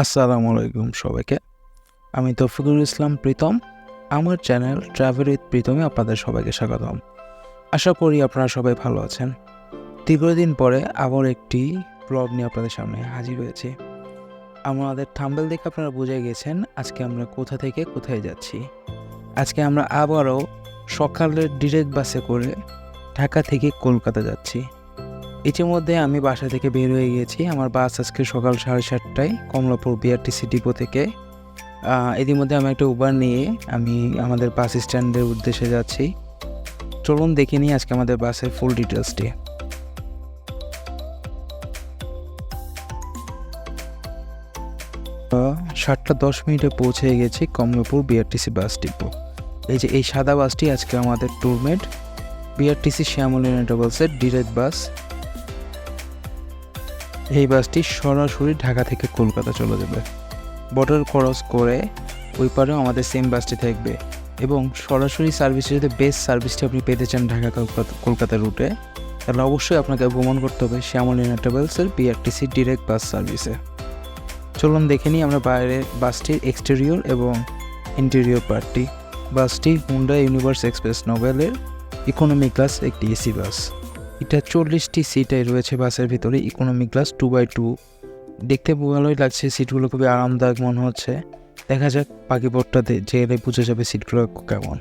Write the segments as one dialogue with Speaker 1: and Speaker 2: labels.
Speaker 1: আসসালামু আলাইকুম সবাইকে। আমি তৌফিকুল ইসলাম প্রীতম। আমার চ্যানেল ট্রাভেল উইথ প্রীতমে আপনাদের সবাইকে স্বাগতম। আশা করি আপনারা সবাই ভালো আছেন। দীর্ঘদিন পরে আবার একটি ব্লগ নিয়ে আপনাদের সামনে হাজির হয়েছি। আমাদের থাম্বনেল দেখে আপনারা বুঝে গেছেন আজকে আমরা কোথা থেকে কোথায় যাচ্ছি। আজকে আমরা আবারও সকালের ডিরেক্ট বাসে করে ঢাকা থেকে কলকাতা যাচ্ছি। ইতিমধ্যে আমি বাসা থেকে বের হয়ে গিয়েছি। আমার বাস আজকে সকাল 7:30টায় কমলাপুর বিআরটিসি ডিপো থেকে। ইতিমধ্যে আমি একটা উবার নিয়ে আমি আমাদের বাস স্ট্যান্ডের উদ্দেশ্যে যাচ্ছি। চলুন দেখে নিই আজকে আমাদের বাসের ফুল ডিটেলসটি। 7:10 পৌঁছে গেছি কমলাপুর বিআরটিসি বাস ডিপো। এই সাদা বাসটি আজকে আমাদের ট্যুরমেট বিআরটিসি শ্যামলী ট্রাভেলসের ডিরেক্ট বাস। এই বাসটি সরাসরি ঢাকা থেকে কলকাতা চলে যাবে। বর্ডার ক্রস করে ওই পারেও আমাদের সেম বাসটি থাকবে এবং সরাসরি সার্ভিসে যদি বেস্ট সার্ভিসটি আপনি পেতে চান ঢাকা কলকাতা রুটে, তাহলে অবশ্যই আপনাকে ভ্রমণ করতে হবে শ্যামলী ট্রাভেলসের বিআরটিসি ডিরেক্ট বাস সার্ভিসে। চলুন দেখে নিই আমরা বাইরের বাসটির এক্সটেরিয়র এবং ইন্টেরিয়র পার্টটি। বাসটি হুন্ডা ইউনিভার্স এক্সপ্রেস নোবেলের ইকোনমি ক্লাস একটি এসি বাস। এটা 40টি সিটে রয়েছে বাসের ভিতরে। Economy class 2x2। দেখতে ভালোই লাগছে, সিটগুলো খুবই আরামদায়ক মনে হচ্ছে। দেখা যাক বাকি বোর্ডটাতে যেলে বুঝে যাবে সিটগুলো কেমন।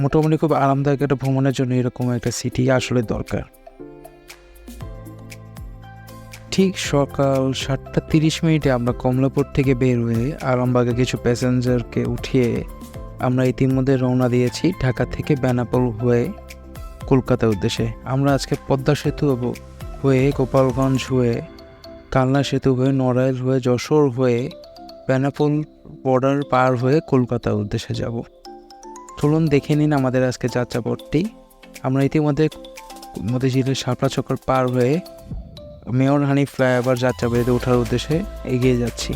Speaker 1: মোটামুটি খুব আরামদায়ক একটা ভ্রমণের জন্য এরকম একটা সিটই আসলে দরকার। ঠিক সকাল 7:30 আমরা কমলাপুর থেকে বের হয়ে আরামবাগে কিছু প্যাসেঞ্জারকে উঠিয়ে আমরা ইতিমধ্যে রওনা দিয়েছি ঢাকা থেকে বেনাপোল হয়ে কলকাতার উদ্দেশ্যে। আমরা আজকে পদ্মা সেতু হয়ে গোপালগঞ্জ হয়ে কালনা সেতু হয়ে নড়াইল হয়ে যশোর হয়ে বেনাপোল বর্ডার পার হয়ে কলকাতার উদ্দেশ্যে যাব। চলুন দেখে নিন আমাদের আজকে যাত্রাপথটি। আমরা ইতিমধ্যে মতিঝিলের শাপলা চক্কর পার হয়ে মেয়র হানি ফ্লাইওভার যাত্রাবাড়িতে ওঠার উদ্দেশ্যে এগিয়ে যাচ্ছি।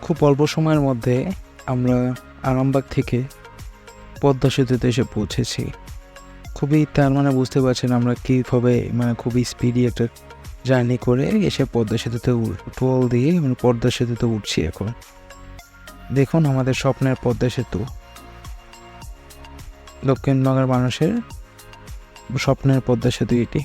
Speaker 1: খুব অল্প সময়ের মধ্যে আমরা আরামবাগ থেকে পদ্মা সেতুতে এসে পৌঁছেছি। খুবই তার মানে বুঝতে পারছেন আমরা কীভাবে খুবই স্পিডি একটা জার্নি করে এসে পদ্মা সেতুতে টোল দিয়ে পদ্মা সেতুতে উঠছি। এখন দেখুন আমাদের স্বপ্নের পদ্মা সেতু, দক্ষিণবঙ্গের মানুষের স্বপ্নের পদ্মা সেতু এটি।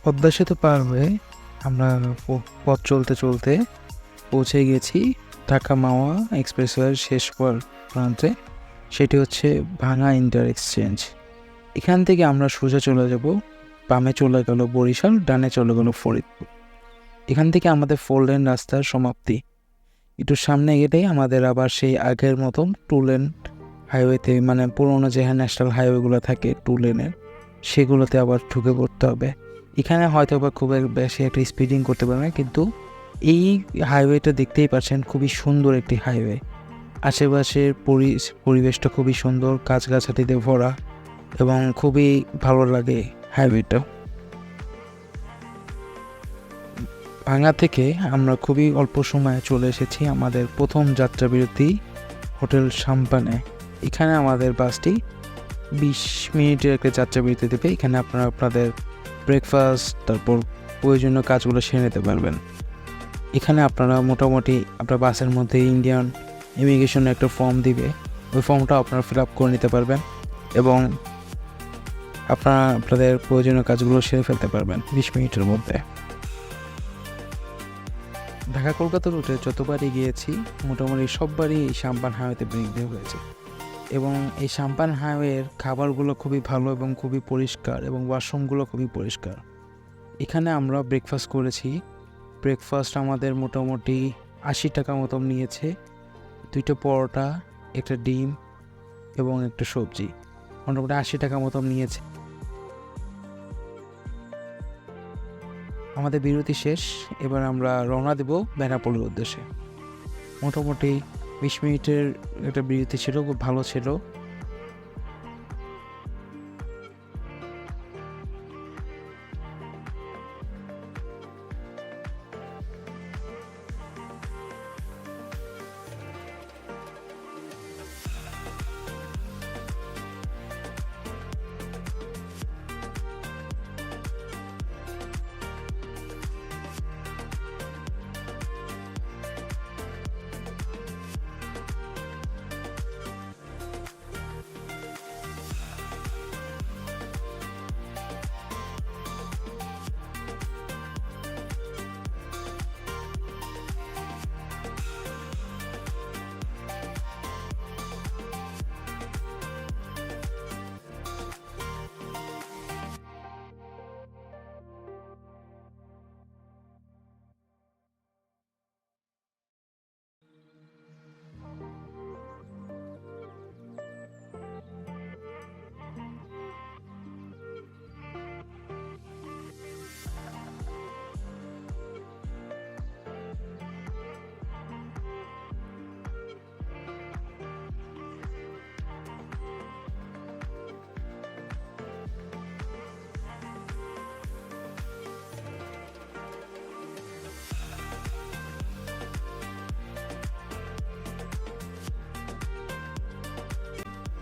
Speaker 1: পদ্মা সেতু পার হয়ে আমরা পথ চলতে চলতে পৌঁছে গেছি ঢাকা মাওয়া এক্সপ্রেসওয়ের শেষ প্রান্তে, সেটি হচ্ছে ভাঙা ইন্টার এক্সচেঞ্জ। এখান থেকে আমরা সোজা চলে যাব, বামে চলে গেল বরিশাল, ডানে চলে গেল ফরিদপুর। এখান থেকে আমাদের 4 লেন রাস্তার সমাপ্তি। একটু সামনে গেলেই আমাদের আবার সেই আগের মতন 2 লেন হাইওয়েতে, মানে পুরোনো যে ন্যাশনাল হাইওয়েগুলো থাকে 2 লেনের, সেগুলোতে আবার ঢুকে পড়তে হবে। এখানে হয়তো বা খুব বেশি একটা স্পিডিং করতে পারবে না, কিন্তু এই হাইওয়েটা দেখতেই পাচ্ছেন খুবই সুন্দর একটি হাইওয়ে। আশেপাশের পরিবেশটা খুবই সুন্দর, গাছগাছালিতে ভরা, এবং খুবই ভালো লাগে হাইওয়েটা। ভাঙা থেকে আমরা খুবই অল্প সময়ে চলে এসেছি আমাদের প্রথম যাত্রাবিরতি হোটেল সাম্পানে। এখানে আমাদের বাসটি 20 মিনিটের একটা যাত্রাবিরতি দেবে। এখানে আপনারা আপনাদের ব্রেকফাস্ট, তারপর প্রয়োজনীয় কাজগুলো সেরে নিতে পারবেন। এখানে আপনারা মোটামুটি আপনার বাসের মধ্যে ইন্ডিয়ান ইমিগ্রেশনের একটা ফর্ম দিবে, ওই ফর্মটা আপনারা ফিল আপ করে নিতে পারবেন এবং আপনারা আপনাদের প্রয়োজনীয় কাজগুলো সেরে ফেলতে পারবেন 20 মিনিটের মধ্যে। ঢাকা কলকাতা রুটে যতবারই গিয়েছি মোটামুটি সববারই এই সাম্পান হাইওয়েতে ব্রেক দেওয়া হয়েছে, এবং এই সাম্পান হাইওয়ের খাবারগুলো খুবই ভালো এবং খুবই পরিষ্কার, এবং ওয়াশরুমগুলো খুবই পরিষ্কার। এখানে আমরা ব্রেকফাস্ট করেছি। ব্রেকফাস্ট আমাদের মোটামুটি 80 টাকা মতন নিয়েছে। 2টা পরোটা, একটা ডিম এবং একটা সবজি, মোটামুটি 80 টাকা মতন নিয়েছে। আমাদের বিরতি শেষ, এবার আমরা রওনা দেব বেনাপোলের উদ্দেশ্যে। মোটামুটি 20 মিনিটের একটা বিরতি ছিল, খুব ভালো ছিল।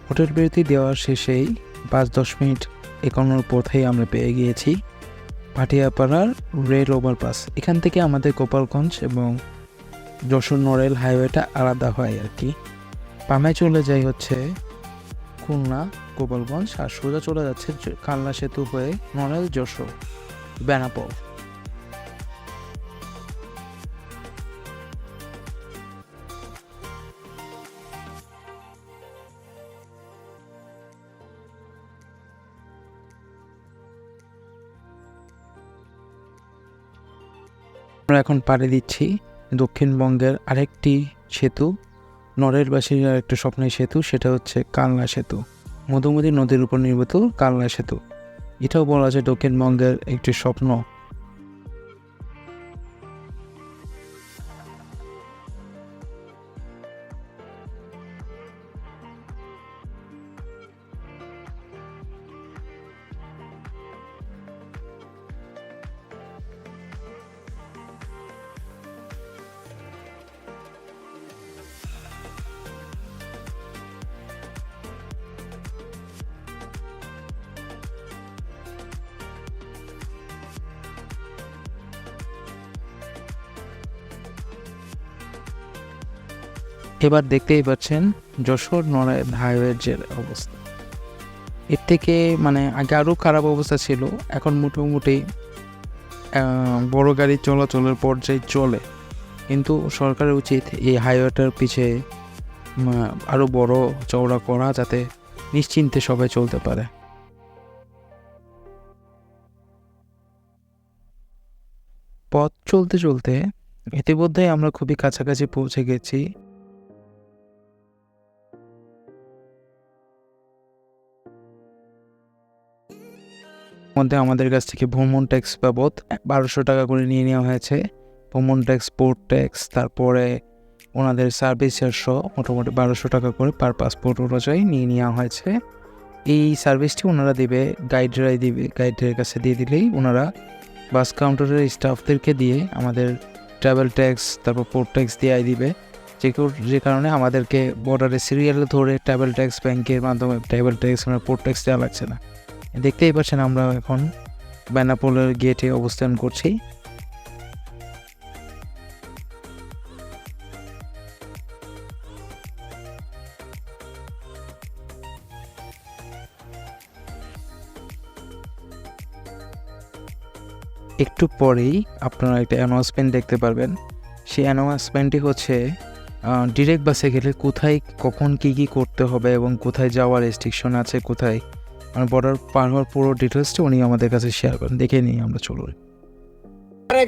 Speaker 1: হোটেল বিরতি দেওয়ার শেষেই 5-10 মিনিট এগোনোর পথেই আমরা পেয়ে গিয়েছি ভাটিয়াপাড়ার রেল ওভারপাস। এখান থেকে আমাদের গোপালগঞ্জ এবং যশোর নড়াইল হাইওয়েটা আলাদা হয় আর কি। বামে চলে যাই হচ্ছে খুলনা গোপালগঞ্জ, আর সোজা চলে যাচ্ছে কালনা সেতু হয়ে নড়াইল যশোর বেনাপোল। আমরা এখন পাড়ি দিচ্ছি দক্ষিণবঙ্গের আরেকটি সেতু, নড়াইলবাসীর আরেকটা স্বপ্নের সেতু, সেটা হচ্ছে কালনা সেতু, মধুমতি নদীর উপর নির্মিত কালনা সেতু। এটাও বলা যায় দক্ষিণবঙ্গের একটি স্বপ্ন। এবার দেখতেই পাচ্ছেন যশোর নড়াইল হাইওয়ের যে অবস্থা, এর থেকে মানে আগে আরও খারাপ অবস্থা ছিল, এখন মোটামুটি বড় গাড়ি চলাচলের পর্যায়ে চলে, কিন্তু সরকারের উচিত এই হাইওয়েটার পিছে আরও বড় চওড়া করা, যাতে নিশ্চিন্তে সবাই চলতে পারে। পথ চলতে চলতে ইতিমধ্যেই আমরা খুবই কাছাকাছি পৌঁছে গেছি। মধ্যে আমাদের কাছ থেকে ভ্রমণ ট্যাক্স বাবদ 1200 টাকা করে নিয়ে নেওয়া হয়েছে। ভ্রমণ ট্যাক্স, পোর্ট ট্যাক্স, তারপরে ওনাদের সার্ভিস চার্জ মোটামুটি 1200 টাকা করে পার পাসপোর্ট অনুযায়ী নিয়ে নেওয়া হয়েছে। এই সার্ভিসটি ওনারা দেবে, গাইডরাই দিবে, গাইডের কাছে দিয়ে দিলেই ওনারা বাস কাউন্টারের স্টাফদেরকে দিয়ে আমাদের ট্রাভেল ট্যাক্স, তারপর পোর্ট ট্যাক্স দিয়ে দিবে, যে কারণে আমাদেরকে বর্ডারে সিরিয়াল ধরে ট্রাভেল ট্যাক্স, ব্যাংকের মাধ্যমে ট্রাভেল ট্যাক্স, পোর্ট ট্যাক্স দেওয়া লাগছে না। দেখতেই পাচ্ছেন আমরা এখন বেনাপোলের গেটে অবস্থান করছি। একটু পরেই আপনারা একটা অ্যানাউন্সমেন্ট দেখতে পারবেন। সেই অ্যানাউন্সমেন্টটি হচ্ছে ডিরেক্ট বাসে গেলে কোথায় কখন কী করতে হবে এবং কোথায় যাওয়ার রেস্ট্রিকশন আছে, কোথায় বর্ডার পার হওয়ার পুরো ডিটেলসটা উনি আমাদের কাছে শেয়ার করেন। দেখে নিই আমরা, চলুন।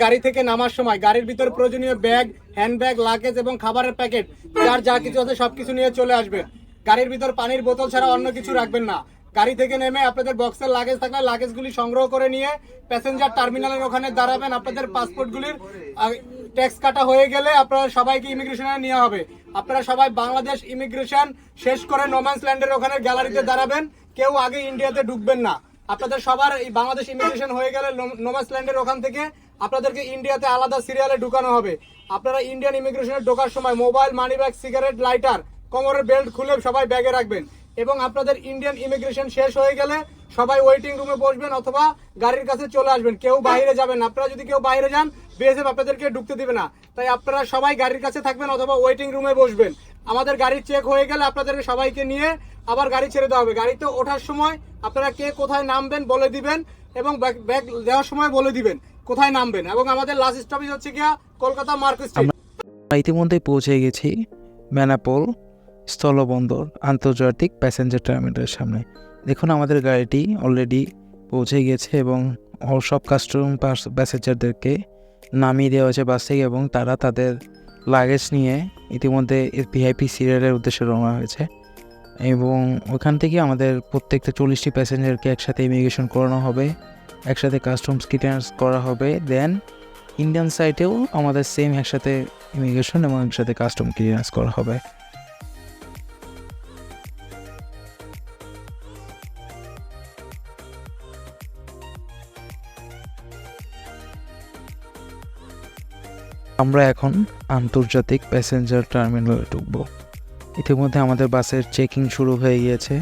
Speaker 2: গাড়ি থেকে নামার সময় গাড়ির ভিতর প্রয়োজনীয় ব্যাগ, হ্যান্ডব্যাগ, লাগেজ এবং খাবারের প্যাকেট, যার যা কিছু আছে সবকিছু নিয়ে চলে আসবেন। গাড়ির ভিতর পানির বোতল ছাড়া অন্য কিছু রাখবেন না। গাড়ি থেকে নেমে আপনাদের বক্সের লাগেজ থাকলে লাগেজগুলি সংগ্রহ করে নিয়ে প্যাসেঞ্জার টার্মিনালের ওখানে দাঁড়াবেন। আপনাদের পাসপোর্টগুলির ট্যাক্স কাটা হয়ে গেলে আপনারা সবাইকে ইমিগ্রেশনে নেওয়া হবে। আপনারা সবাই বাংলাদেশ ইমিগ্রেশন শেষ করে নোম্যান্স ল্যান্ডের ওখানে গ্যালারিতে দাঁড়াবেন। কেউ আগে ইন্ডিয়াতে ঢুকবেন না। আপনাদের সবার এই বাংলাদেশ ইমিগ্রেশন হয়ে গেলে নোম্যান্স ল্যান্ডের ওখান থেকে আপনাদেরকে ইন্ডিয়াতে আলাদা সিরিয়ালে ঢুকানো হবে। আপনারা ইন্ডিয়ান ইমিগ্রেশনে ঢোকার সময় mobile, money bag, cigarette, lighter, কোমরের বেল্ট খুলে সবাই ব্যাগে রাখবেন। এবং আপনাদের ইন্ডিয়ান ইমিগ্রেশন শেষ হয়ে গেলে সবাই ওয়েটিং রুমে বসবেন অথবা গাড়ির কাছে চলে আসবেন। কেউ বাইরে যাবেন। আপনারা যদি কেউ বাইরে যান, বিএসএফ আপনাদেরকে ঢুকতে দিবে না। তাই আপনারা সবাই গাড়ির কাছে থাকবেন অথবা ওয়েটিং রুমে বসবেন। আমাদের গাড়ি চেক হয়ে গেলে আপনাদের সবাইকে নিয়ে আবার গাড়ি ছেড়ে দেওয়া হবে। গাড়িতে ওঠার সময় আপনারা কে কোথায় নামবেন বলে দিবেন এবং ব্যাগ দেওয়ার সময় বলে দিবেন কোথায় নামবেন। এবং আমাদের লাস্ট স্টপেজ হচ্ছে গিয়া কলকাতা মার্কেট স্ট্রিট।
Speaker 1: আমরা ইতিমধ্যে পৌঁছে গেছি বেনাপোল স্থলবন্দর আন্তর্জাতিক প্যাসেঞ্জার টার্মিনালের সামনে। দেখুন আমাদের গাড়িটি অলরেডি পৌঁছে গেছে এবং সব কাস্টম প্যাসেঞ্জারদেরকে নামিয়ে দেওয়া হয়েছে বাস থেকে এবং তারা তাদের লাগেজ নিয়ে ইতিমধ্যে ভিআইপি সিরিয়ালের উদ্দেশ্যে রওনা হয়েছে। এবং ওখান থেকে আমাদের প্রত্যেকটা 40টি প্যাসেঞ্জারকে একসাথে ইমিগ্রেশন করানো হবে, একসাথে কাস্টমস ক্লিয়ারেন্স করা হবে। দেন ইন্ডিয়ান সাইডেও আমাদের সেম একসাথে ইমিগ্রেশন এবং একসাথে কাস্টম ক্লিয়ারেন্স করা হবে। আমরা এখন আন্তর্জাতিক প্যাসেঞ্জার টার্মিনালে ঢুকব। ইতিমধ্যে আমাদের বাসের চেকিং শুরু হয়ে গিয়েছে।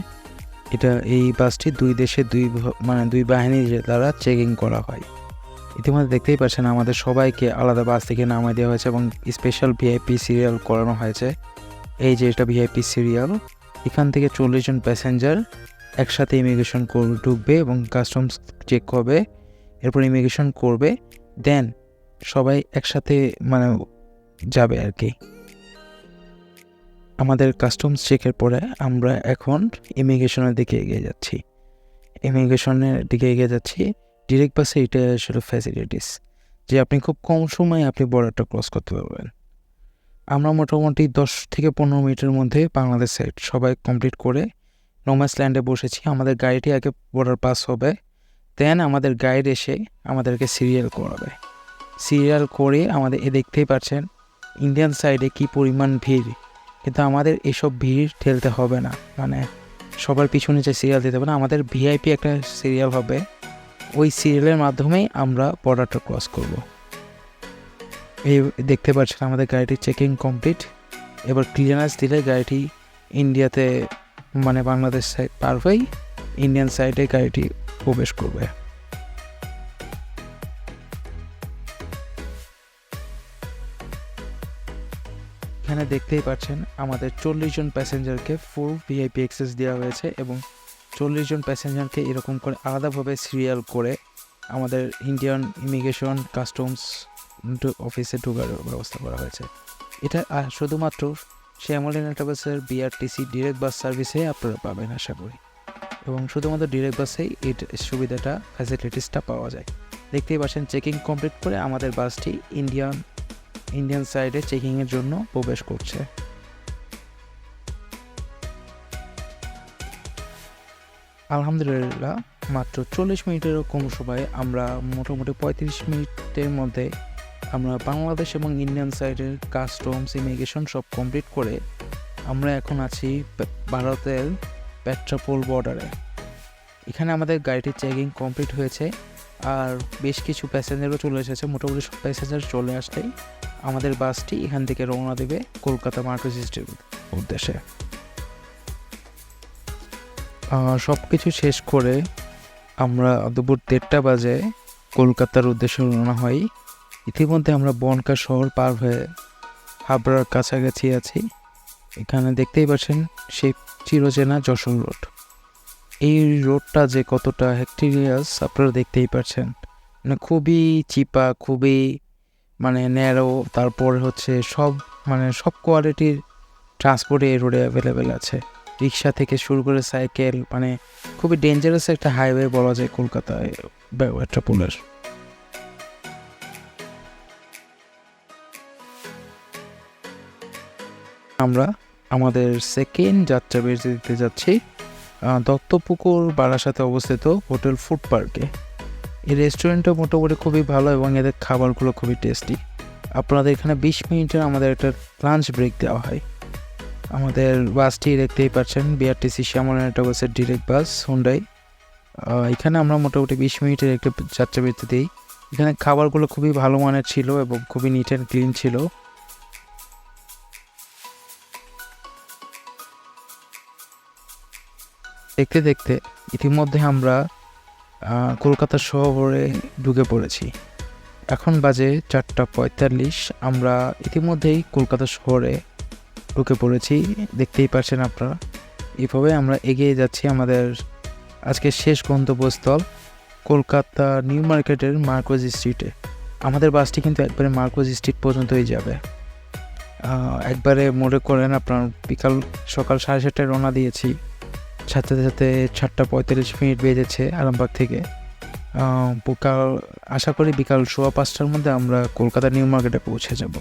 Speaker 1: এই বাসটি দুই দেশে দুই বাহিনীর দ্বারা চেকিং করা হয়। ইতিমধ্যে দেখতেই পাচ্ছেন আমাদের সবাইকে আলাদা বাস থেকে নামিয়ে দেওয়া হয়েছে এবং স্পেশাল ভিআইপি সিরিয়াল করানো হয়েছে। এই যে এটা ভিআইপি সিরিয়াল, এখান থেকে 40 জন প্যাসেঞ্জার একসাথে ইমিগ্রেশন ঢুকবে এবং কাস্টমস চেক করবে, এরপর ইমিগ্রেশন করবে, দেন সবাই একসাথে যাবে আর কি। আমাদের কাস্টমস চেকের পরে আমরা এখন ইমিগ্রেশনের দিকে এগিয়ে যাচ্ছি। ডিরেক্ট বাসে এটা আসলে ফ্যাসিলিটিস যে আপনি খুব কম সময়ে আপনি বর্ডারটা ক্রস করতে পারবেন। আমরা মোটামুটি 10 থেকে 15 মিনিটের মধ্যে বাংলাদেশ সাইড সবাই কমপ্লিট করে নোম্যান্স ল্যান্ডে বসেছি। আমাদের গাড়িটি আগে বর্ডার পাস হবে, দেন আমাদের গাইড এসে আমাদেরকে সিরিয়াল করাবে। সিরিয়াল করে আমাদের দেখতেই পাচ্ছেন ইন্ডিয়ান সাইডে কি পরিমাণ ভিড়, কিন্তু আমাদের এসব ভিড় ঠেলতে হবে না, সবার পিছনে যে সিরিয়াল দিতে হবে না, আমাদের ভিআইপি একটা সিরিয়াল হবে, ওই সিরিয়ালের মাধ্যমেই আমরা বর্ডারটা ক্রস করব। এই দেখতে পাচ্ছেন আমাদের গাড়িটি চেকিং কমপ্লিট। এবার ক্লিয়ারেন্স দিলে গাড়িটি ইন্ডিয়াতে বাংলাদেশ সাইড পার হয়ে ইন্ডিয়ান সাইডে গাড়িটি প্রবেশ করবে। এখানে দেখতেই পাচ্ছেন আমাদের 40 জন প্যাসেঞ্জারকে ফুল ভিআইপি অ্যাক্সেস দেওয়া হয়েছে এবং 40 জন প্যাসেঞ্জারকে এরকম করে আলাদাভাবে সিরিয়াল করে আমাদের ইন্ডিয়ান ইমিগ্রেশন কাস্টমস অফিসে ঢোকার ব্যবস্থা করা হয়েছে। এটা শুধুমাত্র শ্যামলিনা ট্রাভেলসের বিআরটিসি ডিরেক্ট বাস সার্ভিসে আপনারা পাবেন আশা করি, এবং শুধুমাত্র ডিরেক্ট বাসেই এই সুবিধাটা ফ্যাসিলিটিসটা পাওয়া যায়। দেখতেই পাচ্ছেন চেকিং কমপ্লিট করে আমাদের বাসটি ইন্ডিয়ান সাইডে চেকিংয়ের জন্য প্রবেশ করছে। আলহামদুলিল্লাহ মাত্র 40 মিনিটেরও কম সময়ে আমরা মোটামুটি 35 মিনিটের মধ্যে আমরা বাংলাদেশ এবং ইন্ডিয়ান সাইডের কাস্টমস ইমিগ্রেশন সব কমপ্লিট করে আমরা এখন আছি ভারতের পেট্রাপোল বর্ডারে। এখানে আমাদের গাড়িটির চেকিং কমপ্লিট হয়েছে, আর বেশ কিছু প্যাসেঞ্জারও চলে এসেছে। মোটামুটি সব প্যাসেঞ্জার চলে আসলেই আমাদের বাসটি এখান থেকে রওনা দেবে কলকাতা মার্কেট স্ট্রিটের উদ্দেশ্যে। সব কিছু শেষ করে আমরা দুপুর 1:30 বাজে কলকাতার উদ্দেশ্যে রওনা হই। ইতিমধ্যে আমরা বনগাঁ শহর পার হয়ে হাবড়ার কাছাকাছি আছি। এখানে দেখতেই পাচ্ছেন সেই চিরচেনা যশোর রোড। এই রোডটা যে কতটা হেক্টেরিয়াস আপনারা দেখতেই পাচ্ছেন, মানে খুবই চিপা, খুবই ন্যারো, তারপর হচ্ছে সব কোয়ালিটির ট্রান্সপোর্ট এই রোডে অ্যাভেলেবেল আছে। রিক্সা থেকে শুরু করে সাইকেল, খুবই ডেঞ্জারাস একটা হাইওয়ে বলা যায় কলকাতায় মেট্রোপোলের। আমরা আমাদের সেকেন্ড যাত্রা বেরোতে দিতে যাচ্ছি দত্তপুকুর বারাসাতে অবস্থিত হোটেল ফুড পার্কে। এই রেস্টুরেন্টটা মোটামুটি খুবই ভালো এবং এদের খাবারগুলো খুবই টেস্টি। আপনাদের এখানে 20 মিনিটের আমাদের একটা লাঞ্চ ব্রেক দেওয়া হয়। আমাদের বাসটি দেখতেই পাচ্ছেন বিআরটিসি শ্যামলিনা ট্রাভেলসের ডিরেক্ট বাস হুন্ডাই। এখানে আমরা মোটামুটি 20 মিনিটের একটা যাত্রা বিরতি দিই। এখানে খাবারগুলো খুবই ভালো মানের ছিল এবং খুবই নিট অ্যান্ড ক্লিন ছিল। দেখতে দেখতে ইতিমধ্যে আমরা কলকাতা শহরে ঢুকে পড়েছি। এখন বাজে 4:45। আমরা ইতিমধ্যেই কলকাতা শহরে ঢুকে পড়েছি, দেখতেই পাচ্ছেন আপনারা। এইভাবে আমরা এগিয়ে যাচ্ছি আমাদের আজকের শেষ গন্তব্যস্থল কলকাতা নিউ মার্কেটের মার্কোজ স্ট্রিটে। আমাদের বাসটি কিন্তু একবারে মার্কোজ স্ট্রিট পর্যন্তই যাবে। একবারে মনে করেন আপনার সকাল 7:30টায় রওনা দিয়েছি, সাথে সাথে 4:45 বেজেছে আরামবাগ থেকে। আশা করি বিকাল 5:15টার মধ্যে আমরা কলকাতা নিউ মার্কেটে পৌঁছে যাব।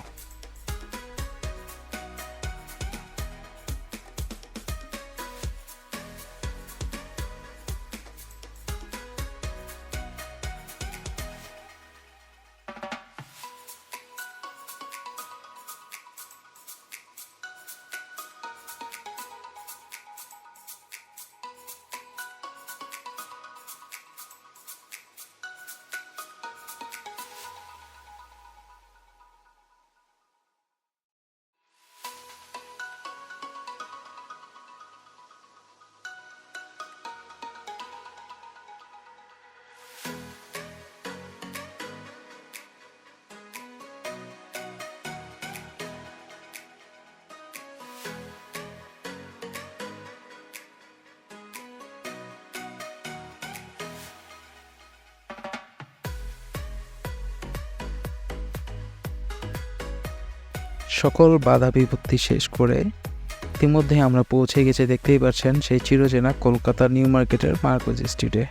Speaker 1: সকল বাধা বিপত্তি শেষ করে ইতিমধ্যে আমরা পৌঁছে গেছি, দেখতেই পাচ্ছেন সেই চিরচেনা কলকাতা নিউ মার্কেটের মার্কোজ স্ট্রিটে।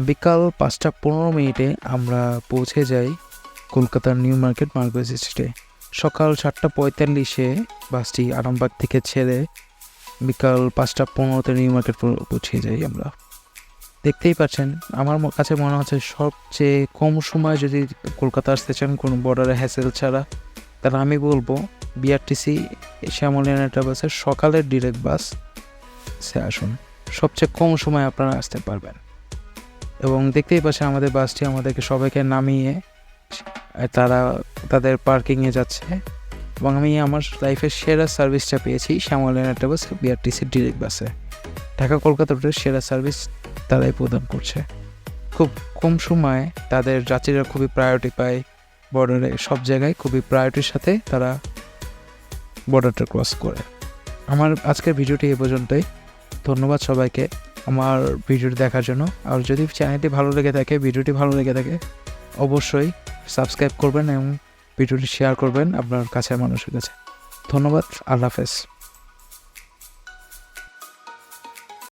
Speaker 1: বিকাল 5:15 আমরা পৌঁছে যাই কলকাতার নিউ মার্কেট মার্কোজ স্ট্রিটে। সকাল 7:45 বাসটি আরামবাগ থেকে ছেড়ে বিকাল 5:15 নিউ মার্কেট পৌঁছে যাই আমরা। দেখতেই পাচ্ছেন আমার কাছে মনে হচ্ছে সবচেয়ে কম সময় যদি কলকাতা আসতে চান কোনো বর্ডারে হ্যাসেল ছাড়া, তাহলে আমি বলবো বিআরটিসি শ্যামলিনা ট্রাভেলসের সকালের ডিরেক্ট বাস আসুন, সবচেয়ে কম সময় আপনারা আসতে পারবেন। এবং দেখতেই পাচ্ছেন আমাদের বাসটি আমাদেরকে সবাইকে নামিয়ে তাদের পার্কিংয়ে যাচ্ছে। এবং আমি আমার লাইফের সেরা সার্ভিসটা পেয়েছি শ্যামলিনা ট্রাভেলস বিআরটিসির ডিরেক্ট বাসে। ঢাকা কলকাতা রুটের সেরা সার্ভিস তারাই প্রদান করছে। খুব কম সময়ে তাদের যাত্রীরা খুবই প্রায়োরিটি পায় বর্ডারে, সব জায়গায় খুবই প্রায়োরিটির সাথে তারা বর্ডারটা ক্রস করে। আমার আজকের ভিডিওটি এ পর্যন্তই। ধন্যবাদ সবাইকে। আমার ভিডিওটি দেখার জন্য। আর যদি চ্যানেলটি ভালো লেগে থাকে, ভিডিওটি ভালো লেগে থাকে, অবশ্যই সাবস্ক্রাইব করবেন এবং ভিডিওটি শেয়ার করবেন আপনার কাছের মানুষের কাছে। ধন্যবাদ। আল্লাহ হাফেজ।